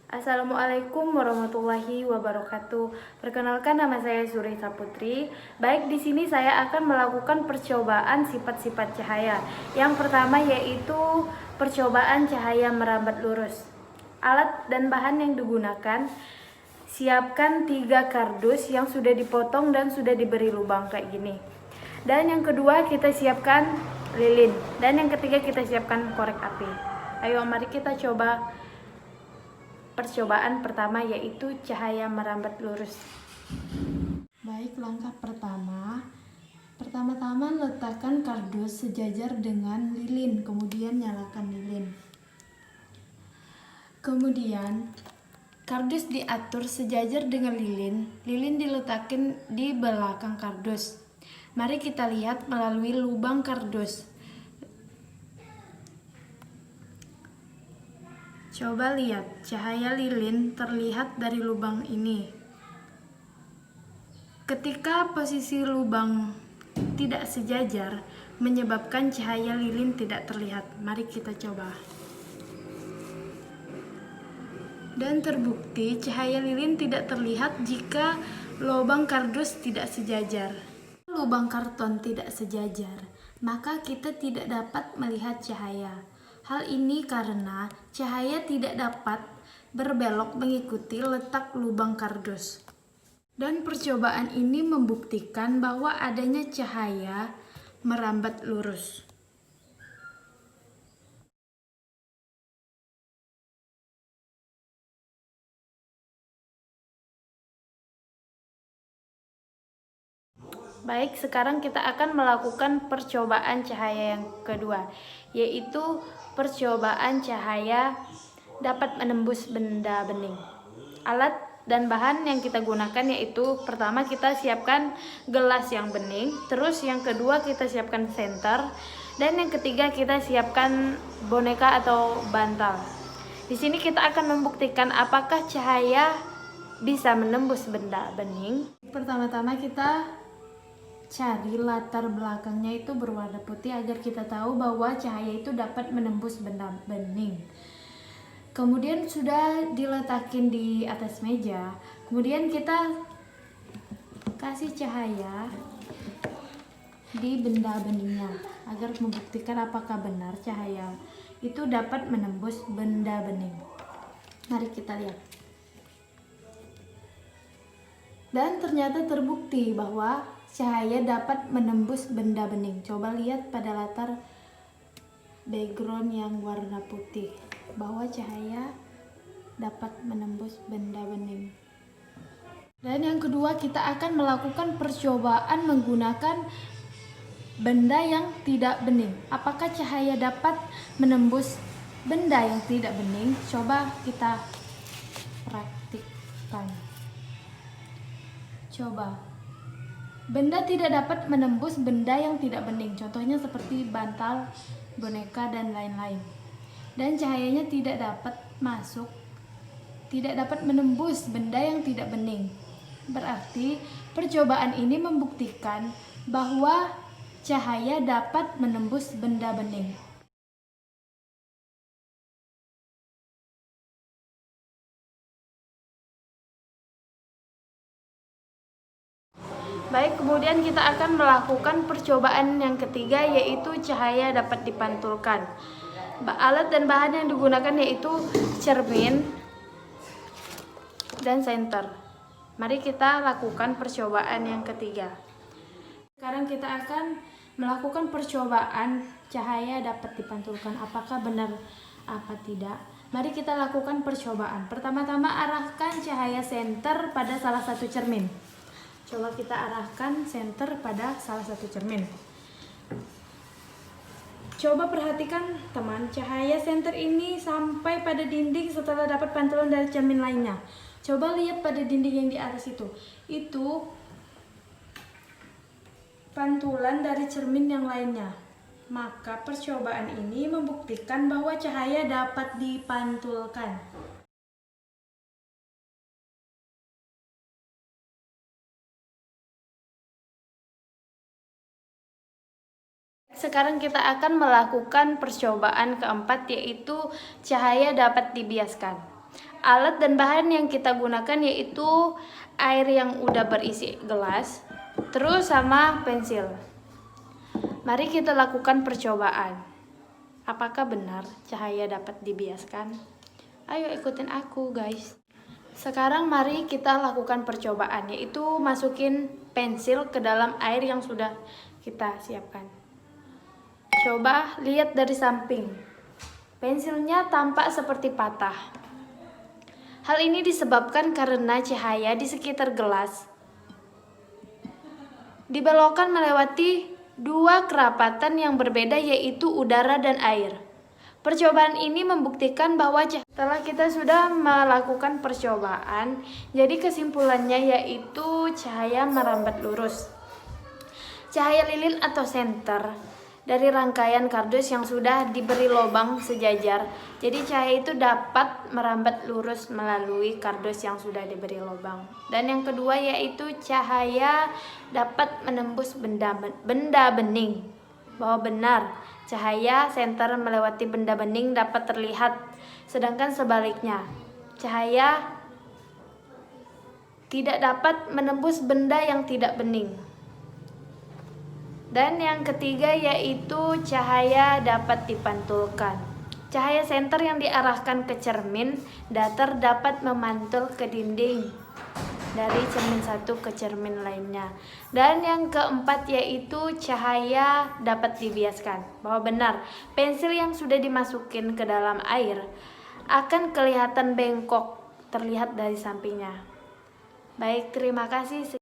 Assalamualaikum warahmatullahi wabarakatuh. Perkenalkan, nama saya Suri Saputri. Baik, di sini saya akan melakukan percobaan sifat-sifat cahaya. Yang pertama yaitu percobaan cahaya merambat lurus. Alat dan bahan yang digunakan: siapkan 3 kardus yang sudah dipotong dan sudah diberi lubang kayak gini. Dan yang kedua kita siapkan lilin. Dan yang ketiga kita siapkan korek api. Ayo mari kita coba percobaan pertama, yaitu cahaya merambat lurus. Baik, langkah pertama-tama letakkan kardus sejajar dengan lilin, kemudian nyalakan lilin. Kemudian kardus diatur sejajar dengan lilin diletakkan di belakang kardus. Mari kita lihat melalui lubang kardus. Coba lihat, cahaya lilin terlihat dari lubang ini. Ketika posisi lubang tidak sejajar, menyebabkan cahaya lilin tidak terlihat. Mari kita coba. Dan terbukti cahaya lilin tidak terlihat jika lubang kardus tidak sejajar. Lubang karton tidak sejajar, maka kita tidak dapat melihat cahaya. Hal ini karena cahaya tidak dapat berbelok mengikuti letak lubang kardus. Dan percobaan ini membuktikan bahwa adanya cahaya merambat lurus. Baik, sekarang kita akan melakukan percobaan cahaya yang kedua, yaitu percobaan cahaya dapat menembus benda bening. Alat dan bahan yang kita gunakan yaitu, pertama kita siapkan gelas yang bening, terus yang kedua kita siapkan senter, dan yang ketiga kita siapkan boneka atau bantal. Di sini kita akan membuktikan apakah cahaya bisa menembus benda bening. Pertama-tama kita cari latar belakangnya itu berwarna putih agar kita tahu bahwa cahaya itu dapat menembus benda bening. Kemudian sudah diletakin di atas meja, kemudian kita kasih cahaya di benda beningnya agar membuktikan apakah benar cahaya itu dapat menembus benda bening. Mari kita lihat. Dan ternyata terbukti bahwa cahaya dapat menembus benda bening. Coba lihat pada latar background yang warna putih, bahwa cahaya dapat menembus benda bening. Dan yang kedua, kita akan melakukan percobaan menggunakan benda yang tidak bening. Apakah cahaya dapat menembus benda yang tidak bening? Coba kita praktikkan. Coba. Benda tidak dapat menembus benda yang tidak bening, contohnya seperti bantal, boneka, dan lain-lain. Dan cahayanya tidak dapat masuk, tidak dapat menembus benda yang tidak bening. Berarti percobaan ini membuktikan bahwa cahaya dapat menembus benda bening. Baik, kemudian kita akan melakukan percobaan yang ketiga, yaitu cahaya dapat dipantulkan. Alat dan bahan yang digunakan yaitu cermin dan senter. Mari kita lakukan percobaan yang ketiga. Sekarang kita akan melakukan percobaan cahaya dapat dipantulkan. Apakah benar apa tidak? Mari kita lakukan percobaan. Pertama-tama arahkan cahaya senter pada salah satu cermin. Coba kita arahkan senter pada salah satu cermin. Coba perhatikan teman, cahaya senter ini sampai pada dinding setelah dapat pantulan dari cermin lainnya. Coba lihat pada dinding yang di atas itu pantulan dari cermin yang lainnya. Maka percobaan ini membuktikan bahwa cahaya dapat dipantulkan. Sekarang kita akan melakukan percobaan keempat, yaitu cahaya dapat dibiaskan. Alat dan bahan yang kita gunakan yaitu air yang udah berisi gelas, terus sama pensil. Mari kita lakukan percobaan. Apakah benar cahaya dapat dibiaskan? Ayo ikutin aku guys. Sekarang mari kita lakukan percobaan, yaitu masukin pensil ke dalam air yang sudah kita siapkan. Coba lihat dari samping. Pensilnya tampak seperti patah. Hal ini disebabkan karena cahaya di sekitar gelas dibelokkan melewati dua kerapatan yang berbeda, yaitu udara dan air. Percobaan ini membuktikan bahwa setelah kita sudah melakukan percobaan, jadi kesimpulannya yaitu cahaya merambat lurus. Cahaya lilin atau senter dari rangkaian kardus yang sudah diberi lubang sejajar. Jadi cahaya itu dapat merambat lurus melalui kardus yang sudah diberi lubang. Dan yang kedua yaitu cahaya dapat menembus benda bening. Bahwa benar, cahaya senter melewati benda bening dapat terlihat. Sedangkan sebaliknya, cahaya tidak dapat menembus benda yang tidak bening. Dan yang ketiga yaitu cahaya dapat dipantulkan. Cahaya senter yang diarahkan ke cermin datar dapat memantul ke dinding dari cermin satu ke cermin lainnya. Dan yang keempat yaitu cahaya dapat dibiaskan. Bahwa benar, pensil yang sudah dimasukin ke dalam air akan kelihatan bengkok terlihat dari sampingnya. Baik, terima kasih.